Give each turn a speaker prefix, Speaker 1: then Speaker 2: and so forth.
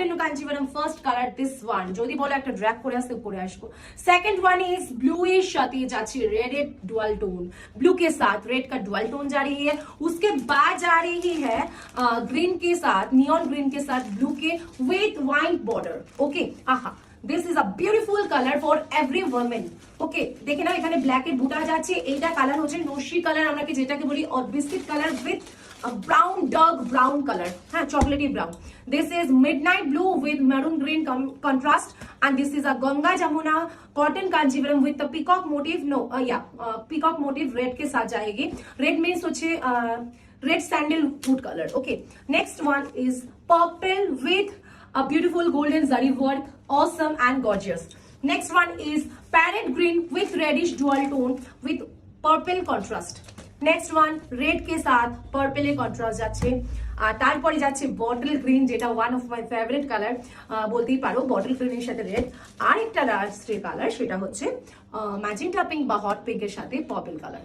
Speaker 1: Cotton Kanjivaram first colour this one, যদি বলো একটা ড্র্যাগ করে আসতে করে আসবো। सेकंड वन इज ब्लूइश साथ ये जाची रेड डुअल टोन, ब्लू के साथ रेड का डुअल टोन जा रही है। उसके बाद जा रही है ग्रीन के साथ, नियॉन ग्रीन के साथ ब्लू के विथ वाइन बॉर्डर। ओके, आहा this is a beautiful colour for every women. Okay, দেখে না এখানে ব্ল্যাক এর বুটা যাচ্ছে, এইটা কালার হচ্ছে নসি কালার আমরা কি যেটাকে বলি, और biscuit colour with brown dark brown colour, হ্যাঁ চকলেটি brown. This is midnight blue with maroon green contrast and this is a Ganga Jamuna cotton Kanjivaram with the peacock motif, peacock motif red के साथ जाएगी। red means होच्छे red sandalwood color। okay, next one is purple with a beautiful golden zari work, awesome and gorgeous। next one is parrot green with reddish dual tone with purple contrast। next one red के साथ purple এ contrast যাচ্ছে। আর তারপরে যাচ্ছে bottle green, যেটা one of my favourite colour বলতেই পারো, bottle গ্রিনের সাথে রেড। আরেকটা রাস্ট্রে কালার সেটা হচ্ছে ম্যাজেন্টা পিঙ্ক বা হট পিঙ্কের সাথে পার্পল কালার।